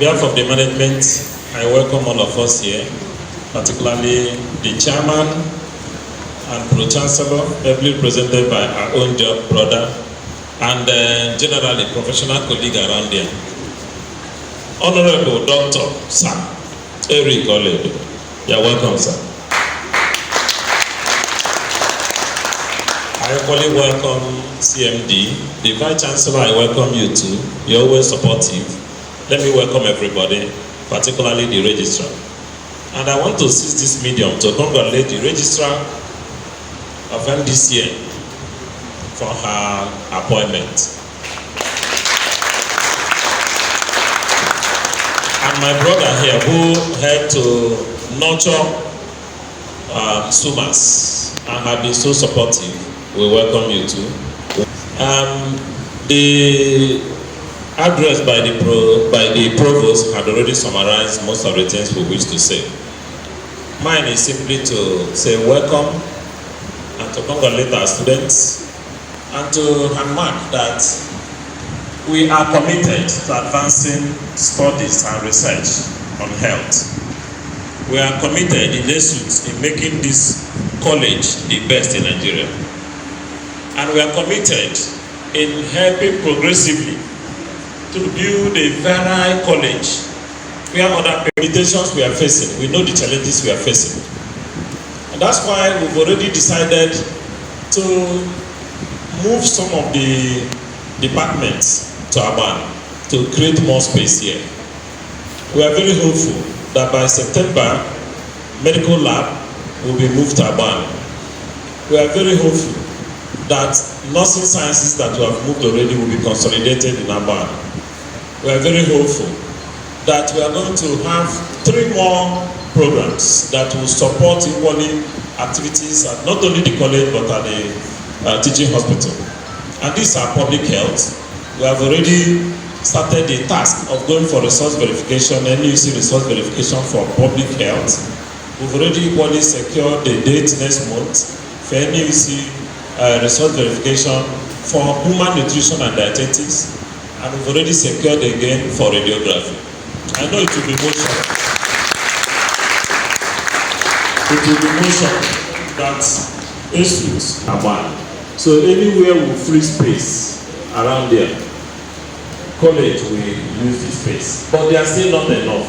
behalf of the management, I welcome all of us here, particularly the chairman and Pro-Chancellor, ably represented by our own job brother, and generally professional colleague around here. Honorable Dr. Sir Okolie, you're welcome, sir. I equally welcome CMD, the Vice-Chancellor, I welcome you too. You're always supportive. Let me welcome everybody, particularly the Registrar. And I want to seize this medium to congratulate the Registrar of MDCN for her appointment. And my brother here who had to nurture SUMAS and have been so supportive, we welcome you too. The address by the Provost had already summarized most of the things we wish to say. Mine is simply to say welcome and to congratulate our students and to remark that we are committed to advancing studies and research on health. We are committed in Esut in making this college the best in Nigeria. And we are committed in helping progressively to build a virile college where other limitations we are facing. We know the challenges we are facing. And that's why we've already decided to move some of the departments to Aban to create more space here. We are very hopeful that by September, medical lab will be moved to Aban. We are very hopeful that nursing sciences that we have moved already will be consolidated in Aban. We are very hopeful that we are going to have 3 more programs that will support equally activities at not only the college but at the teaching hospital. And these are public health. We have already started the task of going for resource verification, NUC resource verification for public health. We've already equally secured the date next month for NUC resource verification for human nutrition and dietetics, and we've already secured again for radiography. I know it will be motion. It will be motion that Esut are one. So anywhere we free space around there, college will use the space. But they are still not enough.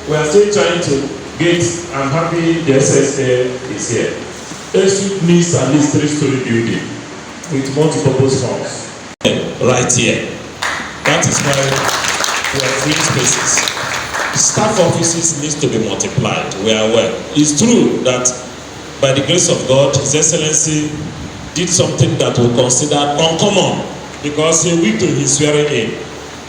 We are still trying to get, I'm happy the SSA is here. Esut needs at least 3-story building with multi-purpose halls. Right here. That is why we are free spaces. Staff offices needs to be multiplied. We are aware. It's true that by the grace of God, His Excellency did something that we consider uncommon, because a week to his swearing in,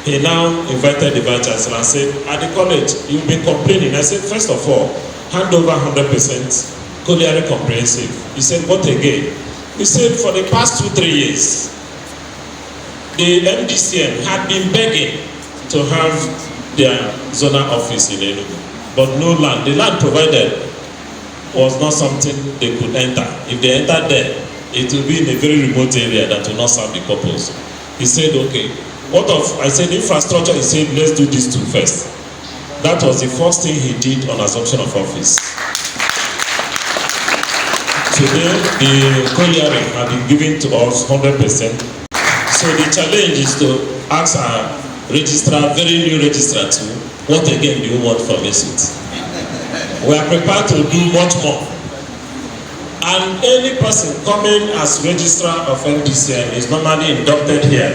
he now invited the Vice-Chancellor and said, at the college, you've been complaining. I said, first of all, hand over 100% colliery comprehensive. He said, what again? He said, for the past 2-3 years, the MDCN had been begging to have their zonal office in Enugu, but no land. The land provided was not something they could enter. If they entered there, it will be in a very remote area that will not serve the purpose. He said, okay, what of, I said, infrastructure, he said, let's do this too first. That was the first thing he did on assumption of office. Today, the colliery have been given to us 100%. So the challenge is to ask our registrar, very new registrar too, what again do you want from Esut? We are prepared to do much more. And any person coming as registrar of MDCN is normally inducted here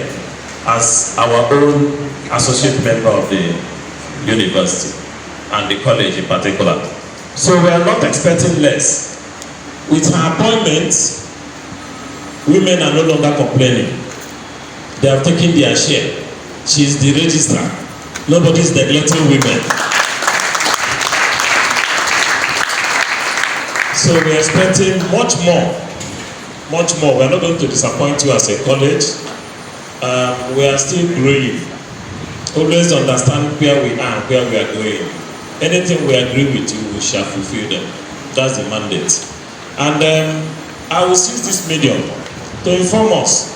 as our own associate member of the university and the college in particular. So we are not expecting less. With her appointments, women are no longer complaining. They have taken their share. She is the registrar. Nobody is neglecting women. So we are expecting much more. We are not going to disappoint you as a college. We are still growing. Always understand where we are, where we are going. Anything we agree with you, we shall fulfill them. That's the mandate. And I will seize this medium to inform us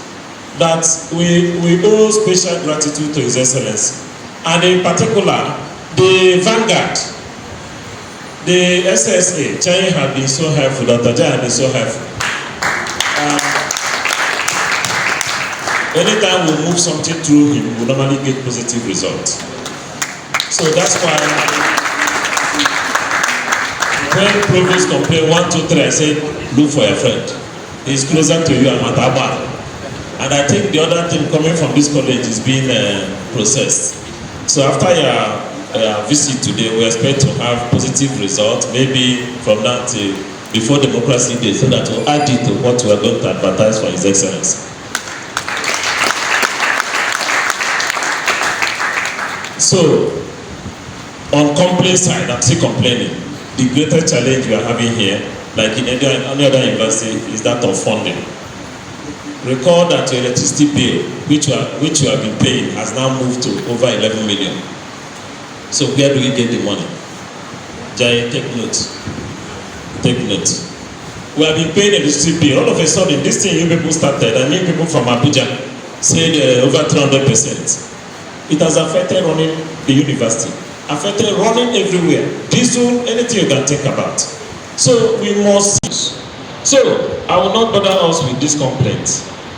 that we owe special gratitude to His Excellency and in particular, the Vanguard, the SSA, Jaye has been so helpful, Dr. Jaye has been so helpful. Anytime we move something through him, we normally get positive results. So that's why when Provost complain 1, 2, 3, I say, look for your friend. He's closer to you and Mataba. And I think the other thing coming from this college is being processed. So after your visit today, we expect to have positive results, maybe from that before Democracy Day, so that we'll add it to what we are going to advertise for His Excellency. So, on complaint side, I'm still complaining. The greatest challenge we are having here, like in any other university, is that of funding. Recall that your electricity bill, which you have been paying, has now moved to over 11 million. So where do we get the money? Jaye, take note. Take note. We have been paying electricity bill. All of a sudden, this thing you people started, I mean people from Abuja said over 300%. It has affected running the university, affected running everywhere. Diesel, anything you can think about. So we must. So I will not bother us with this complaint.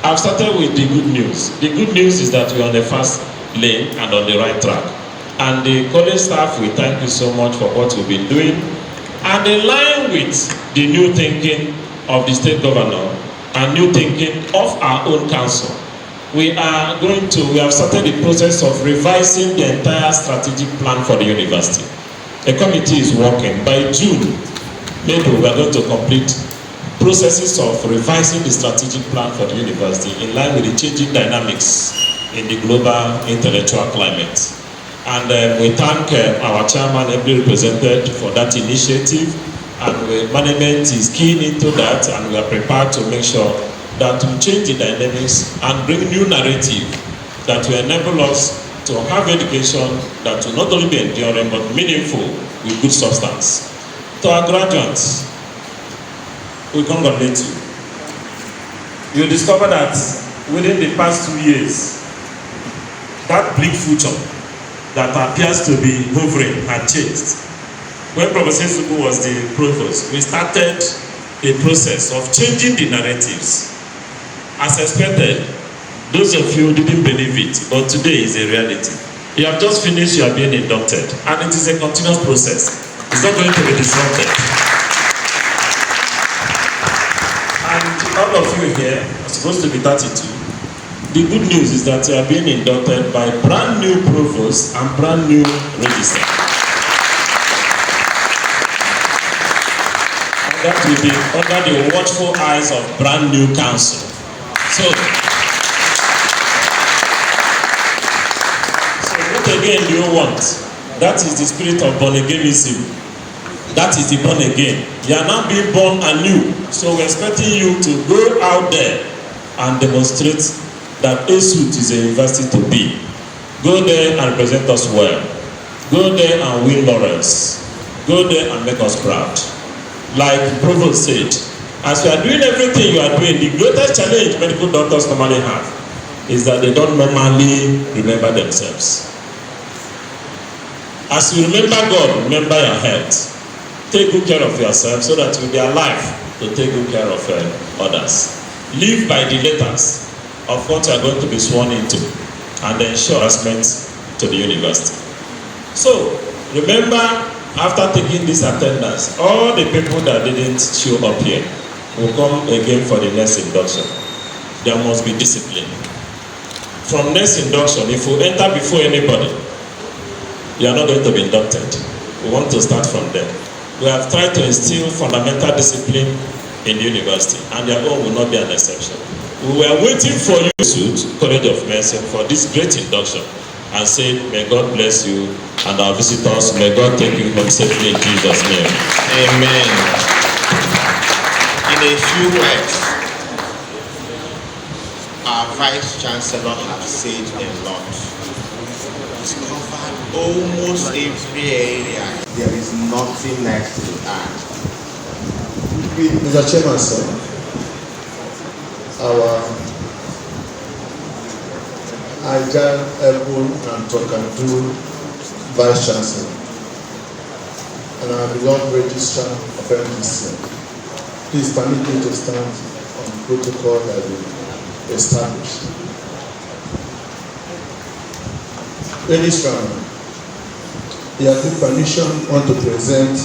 I've started with the good news. The good news is that we are on the fast lane and on the right track. And the college staff, we thank you so much for what we've been doing. And in line with the new thinking of the state governor and new thinking of our own council, we have started the process of revising the entire strategic plan for the university. A committee is working. By June, maybe we are going to complete processes of revising the strategic plan for the university in line with the changing dynamics in the global intellectual climate. And we thank our chairman, ably represented, for that initiative. And management is keen into that, and we are prepared to make sure that will change the dynamics and bring new narrative that will enable us to have education that will not only be enduring but meaningful with good substance. To our graduates, we congratulate you. You discover that within the past 2 years, that bleak future that appears to be hovering had changed. When Professor Enugu was the Provost, we started a process of changing the narratives. As expected, those of you didn't believe it, but today is a reality. You have just finished, you are being inducted, and it is a continuous process. It's not going to be disrupted. And all of you here are supposed to be 32. The good news is that you are being inducted by brand new Provost and brand new Registrar. And that will be under the watchful eyes of brand new council. So what again do you want? That is the spirit of born againism. That is the born again. You are now being born anew. So we're expecting you to go out there and demonstrate that Esut is a university to be. Go there and represent us well. Go there and win laurels. Go there and make us proud. Like Provost said, as you are doing everything you are doing, the greatest challenge medical doctors normally have is that they don't normally remember themselves. As you remember God, remember your health. Take good care of yourself so that you'll be alive to take good care of others. Live by the letters of what you are going to be sworn into and ensure harassment to the university. So, remember, after taking this attendance, all the people that didn't show up here will come again for the next induction. There must be discipline. From next induction, if you enter before anybody, you are not going to be inducted. We want to start from there. We have tried to instill fundamental discipline in the university, and their own will not be an exception. We were waiting for you, Esut, College of Medicine, for this great induction, and say, may God bless you and our visitors. May God take you home safely in Jesus' name. Amen. In a few words, our Vice-Chancellor has said a lot. He's covered almost every area. There is nothing left to add. Mr. Chairman, sir, our agile, able, and talk and do Vice-Chancellor, and our beloved Registrar of MDC. Please permit me to stand on the protocol that we established. Registrar, you have given permission on to present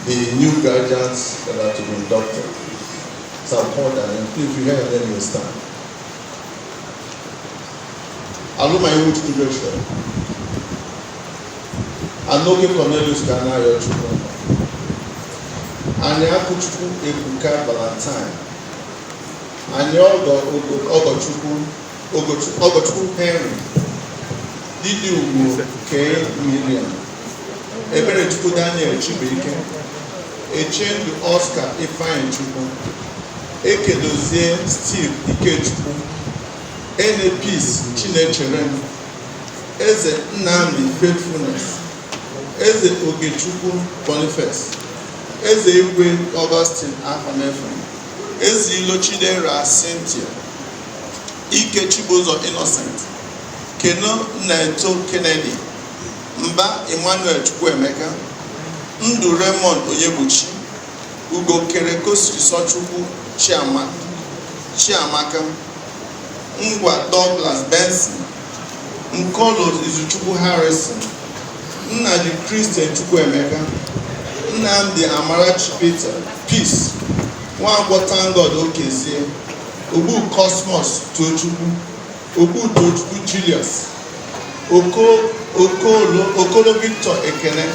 the new graduates that are to be inducted. So I'll call that, and please, if you hear your name, you'll stand. Aloysius-Michaels to Graduands. Anoke Cornelius Kana Yochukwu. Anyakuchukwu Ebuka Valentine. Ogochukwu Henry. Didi Ugo K. Miriam. Eberechukwu Daniel Chibike. Echendu Oscar Ifeanyi Chukwu. Ekedozie Steve Ikechukwu. Ene Peace Chinechere. Eze Nnamdi Faithfulness. Eze Ogechukwu Boniface. Eze Igwe Augustine Afanefu. Eze Ilochidera Cynthia. Ike Chibuzo Innocent. Keno Naito Kennedy. Mba Emmanuel Chukwuemeka. Ndu Raymond Onyebuchi. Ugo Kerekosi Sochukwu Chiamaka. Ngwa Douglas Benson. Nkolo Izuchukwu Harrison. Nnadi Christian Chukwuemeka. Nnamdi Amarachi Peter. Peace. Nwangwo Tangod Okezie. Obu Cosmos Tochukwu. Obu Tochukwu Julius. Okolo Victor Ekene.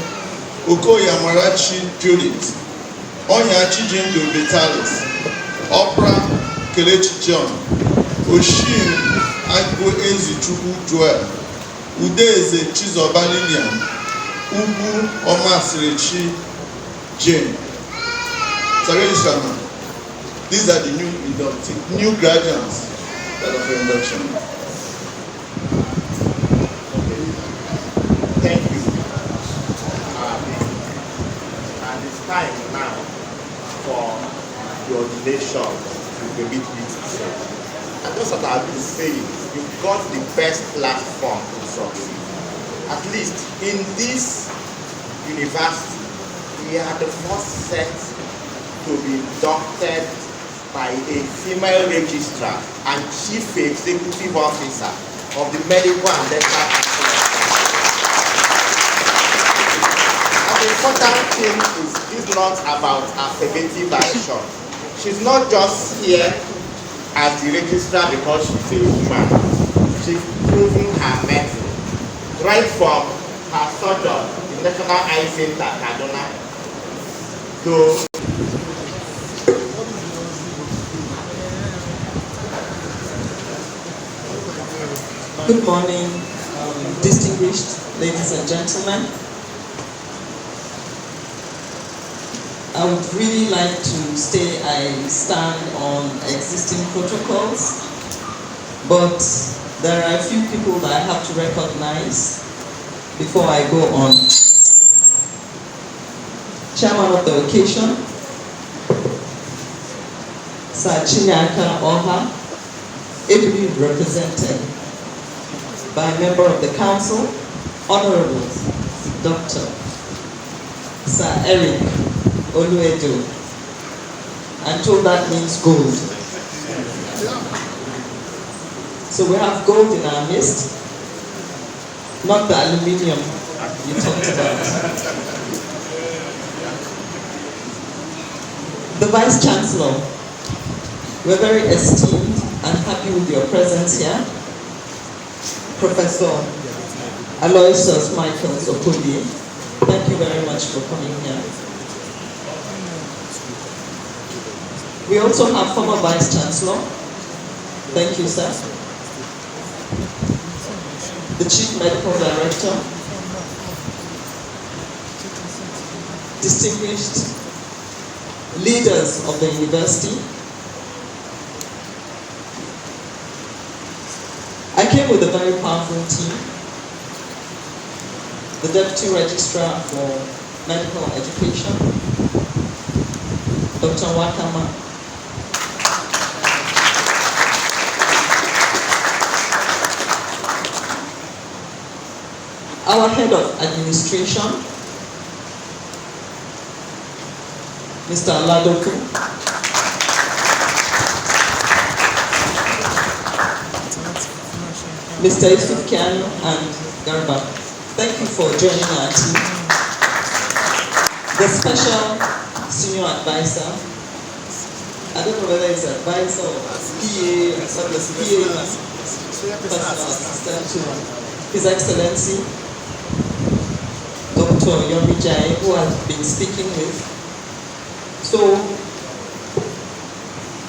Okoye Amarachi Judith. Onyachi Jindo Vitalis. Oprah Kelechi John. Oshim Agbo Ezichukwu Joel. Udeze Chizoba Lilian. Ubu Omasirichi Jane. Registrar, these are the new graduates that are for induction. Okay. Thank you. And it's time now for the ordination to the meeting. And that's what I've been saying. You've got the best platform to succeed. At least in this university, we are the first set to be inducted by a female registrar and chief executive officer of the medical and dental facility. And the important thing is not about affirmative action. She's not just here as the registrar because she's a woman. She's proven her mettle. Right from her sojourn in National Eye Center, Kaduna, to Good morning, distinguished ladies and gentlemen. I would really like to say I stand on existing protocols, but there are a few people that I have to recognize before I go on. Chairman of the occasion, Sir Chinyeaka Ohaa, ably represented by a member of the council, Honorable Dr. Sir Eric Oluedo. I'm told that means gold. So we have gold in our midst, not the aluminium you talked about. The Vice-Chancellor, we're very esteemed and happy with your presence here. Professor Aloysius-Michaels Okolie, thank you very much for coming here. We also have former Vice-Chancellor. Thank you, sir. The Chief Medical Director, distinguished leaders of the university. I came with a very powerful team. The Deputy Registrar for Medical Education, Dr. Wakama. our head of administration, Mr. Aladoku, Mr. Esut and Garba. Thank you for joining our team. The special senior advisor, I don't know whether it's advisor or PA, personal assistant to His Excellency, Dr. Yomi Jaye, who I've been speaking with. So,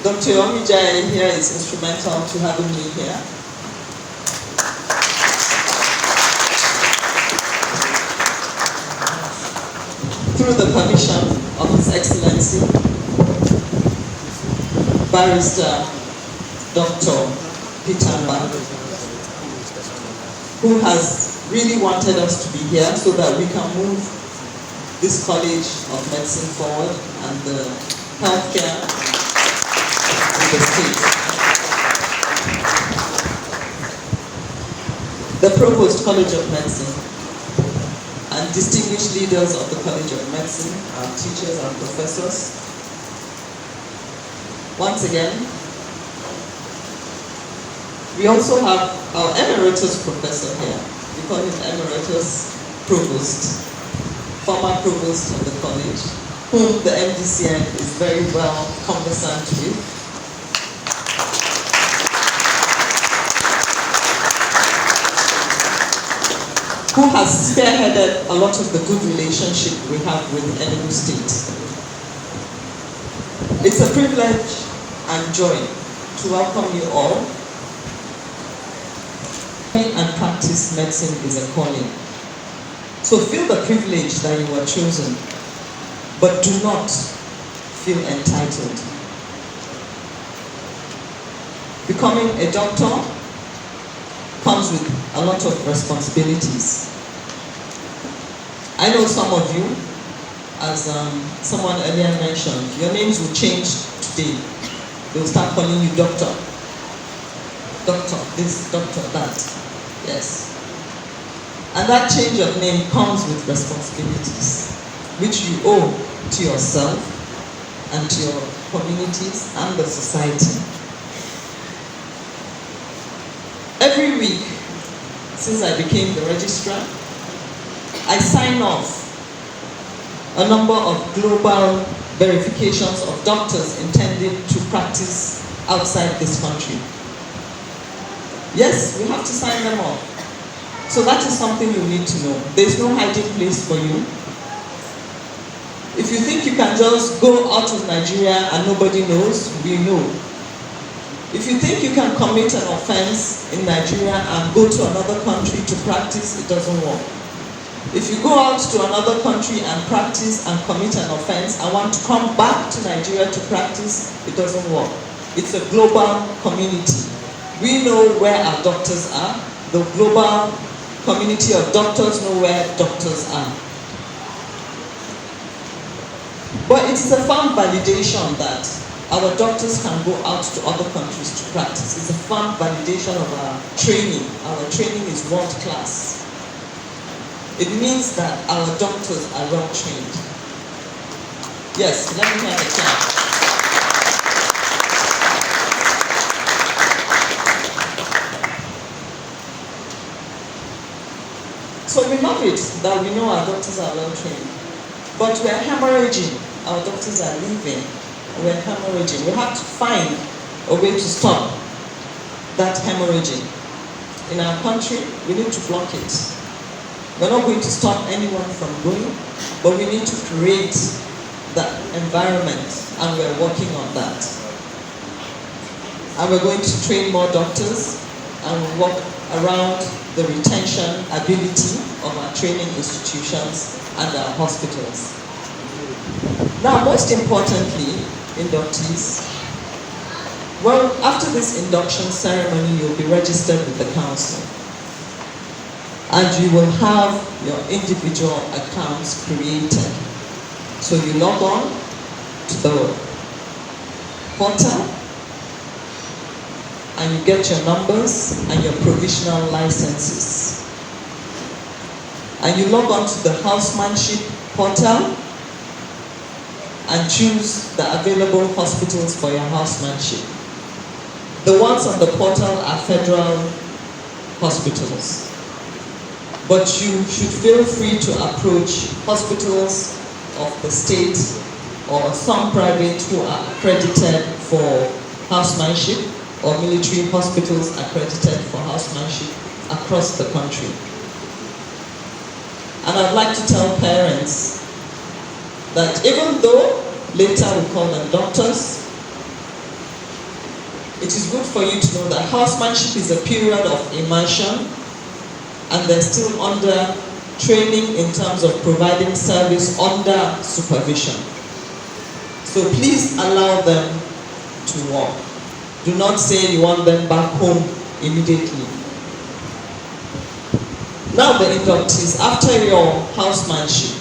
Dr. Yomi Jaye here is instrumental to having me here. Through the permission of His Excellency, Barrister Dr. Pitamba, who has really wanted us to be here so that we can move this College of Medicine forward and the healthcare in the state. The Provost College of Medicine and distinguished leaders of the College of Medicine, our teachers and professors. Once again, we also have our emeritus professor here. We call him Emeritus Provost, former Provost of the college, whom the MDCN is very well conversant with. Who has spearheaded a lot of the good relationship we have with Enugu State. It's a privilege and joy to welcome you all. And practice medicine is a calling. So feel the privilege that you were chosen, but do not feel entitled. Becoming a doctor comes with a lot of responsibilities. I know some of you, as someone earlier mentioned, your names will change today. They'll start calling you doctor. Doctor this, doctor that. Yes. And that change of name comes with responsibilities, which you owe to yourself and to your communities and the society. Every week, since I became the registrar, I sign off a number of global verifications of doctors intended to practice outside this country. Yes, we have to sign them off. So that is something you need to know. There's no hiding place for you. If you think you can just go out of Nigeria and nobody knows, we know. If you think you can commit an offense in Nigeria and go to another country to practice, it doesn't work. If you go out to another country and practice and commit an offense and want to come back to Nigeria to practice, it doesn't work. It's a global community. We know where our doctors are. The global community of doctors know where doctors are. But it is a firm validation that our doctors can go out to other countries to practice. It's a firm validation of our training. Our training is world class. It means that our doctors are well trained. Yes, let me have a clap. So we love it that we know our doctors are well trained. But we're hemorrhaging. Our doctors are leaving. We're hemorrhaging. We have to find a way to stop that hemorrhaging. In our country, we need to block it. We're not going to stop anyone from going, but we need to create that environment, and we're working on that. And we're going to train more doctors and work around the retention ability of our training institutions and our hospitals. Now, most importantly, inductees, well, after this induction ceremony, you'll be registered with the council. And you will have your individual accounts created. So you log on to the portal and you get your numbers and your provisional licenses. and you log on to the housemanship portal and choose the available hospitals for your housemanship. The ones on the portal are federal hospitals, but you should feel free to approach hospitals of the state or some private who are accredited for housemanship, or military hospitals accredited for housemanship across the country. And I'd like to tell parents that even though later we call them doctors, it is good for you to know that housemanship is a period of immersion, and they're still under training in terms of providing service under supervision. So please allow them to work. Do not say you want them back home immediately. Now the inductees, after your housemanship,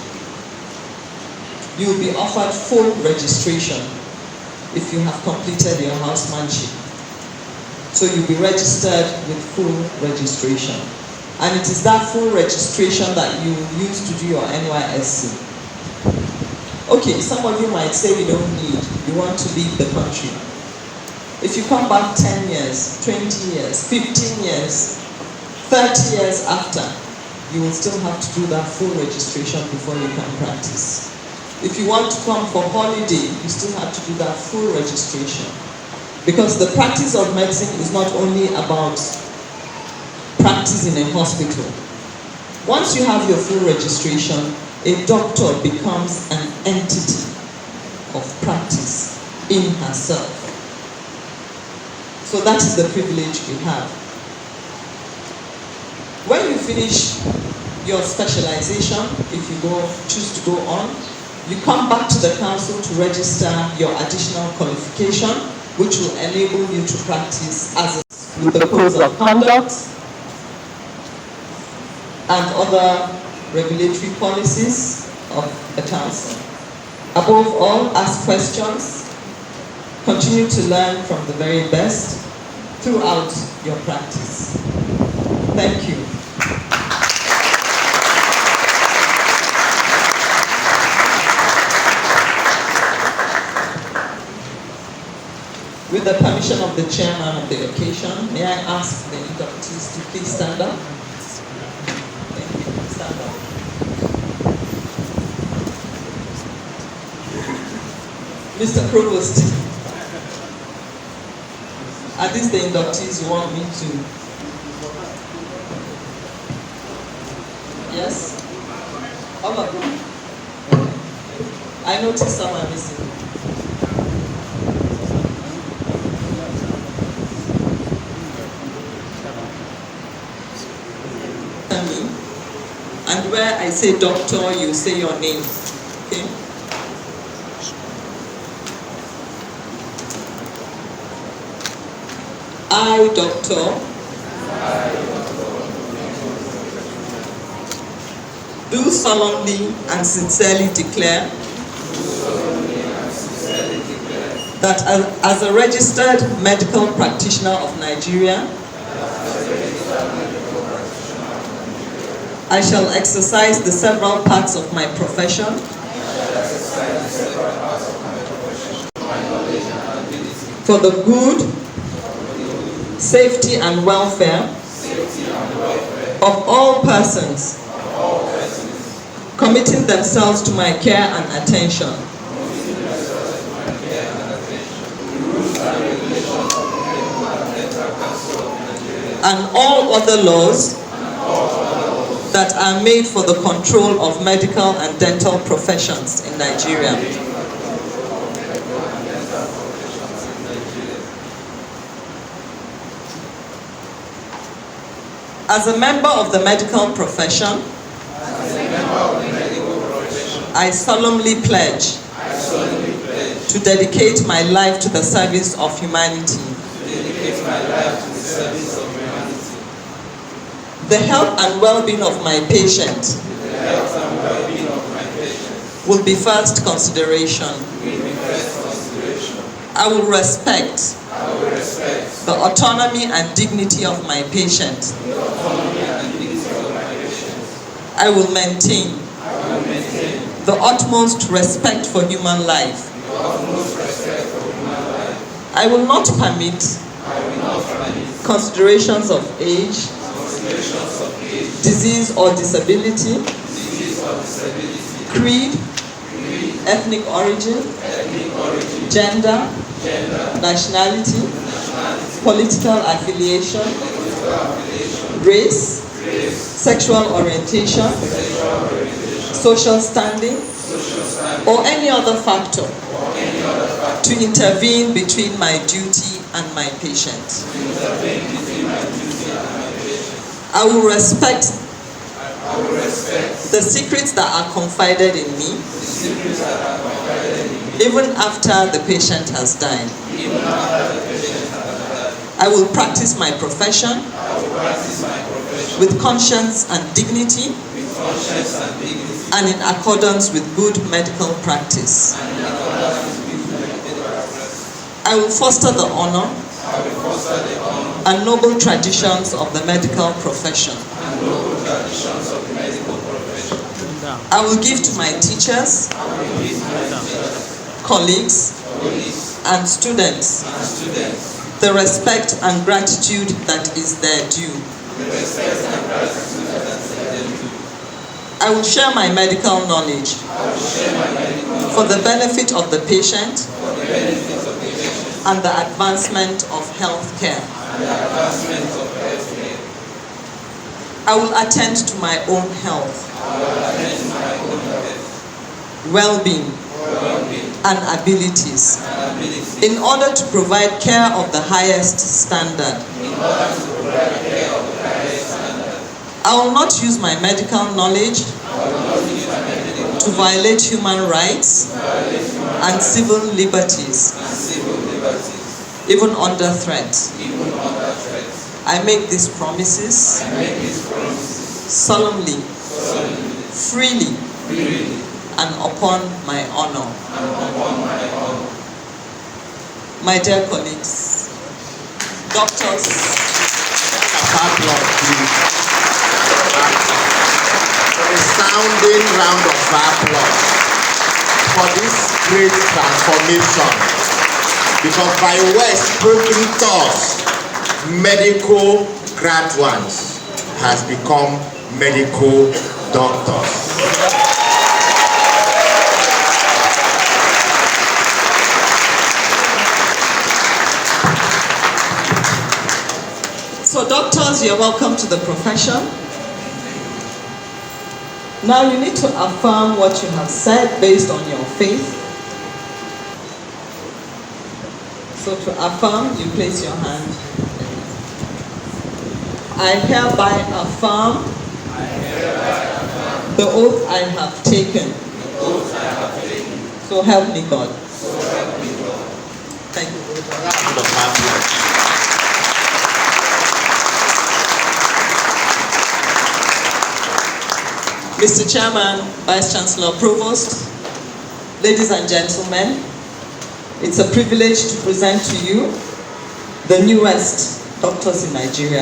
you will be offered full registration if you have completed your housemanship. So you'll be registered with full registration. And it is that full registration that you use to do your NYSC. Okay, some of you might say you don't need, you want to leave the country. If you come back 10 years, 20 years, 15 years, 30 years after, you will still have to do that full registration before you can practice. If you want to come for holiday, you still have to do that full registration. Because the practice of medicine is not only about practice in a hospital. Once you have your full registration, a doctor becomes an entity of practice in herself. So that is the privilege you have. When you finish your specialization, if you choose to go on, you come back to the council to register your additional qualification, which will enable you to practice as with the codes of conduct and other regulatory policies of the council. Above all, ask questions, continue to learn from the very best throughout your practice. Thank you. With the permission of the chairman of the occasion, may I ask the inductees to please stand up? Thank you. Stand up. Mr. Provost, are these the inductees you want me to? Yes? All of them? I noticed some are missing. And where I say doctor, you say your name. Okay? I, doctor, do solemnly and sincerely declare that as a registered medical practitioner of Nigeria, I shall exercise the several parts of my profession for the good, safety and welfare of all persons committing themselves to my care and attention. And all other laws that are made for the control of medical and dental professions in Nigeria. As a member of the medical profession, I solemnly pledge to dedicate my life to the service of humanity. The health and well-being of my patient will be first consideration. I will respect the autonomy and dignity of my patient I will maintain the utmost respect for human life. I will not permit considerations of age, disease or disability, creed, ethnic origin, gender, nationality, political affiliation, race, sexual orientation, social standing, or any other factor to intervene between my duty and my patient. I will respect the secrets that are confided in me, even after the patient has died. I will practice my profession with conscience and dignity and in accordance with good medical practice. I will foster the honor and noble traditions of the medical profession. I will give to my teachers, colleagues, and students the respect and gratitude that is their due. I will share my medical knowledge for the benefit of the patient and the advancement of health care. I will attend to my own health, well-being, and abilities in order to provide care of the highest standard. I will not use my medical knowledge to violate human rights and civil liberties, even under threat. I make these promises solemnly, freely, and upon my honor. My dear colleagues, doctors, a sounding round of applause for this great transformation, because by West spoken thoughts, medical graduands has become medical doctors. So doctors, you're welcome to the profession. Now you need to affirm what you have said based on your faith. So to affirm, you place your hand. I hereby affirm the oath I have taken. So help me God. Thank you. Mr. Chairman, Vice-Chancellor, Provost, ladies and gentlemen, it's a privilege to present to you the newest doctors in Nigeria.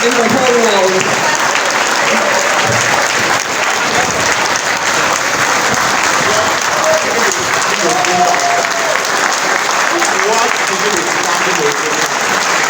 In the whole world. What do you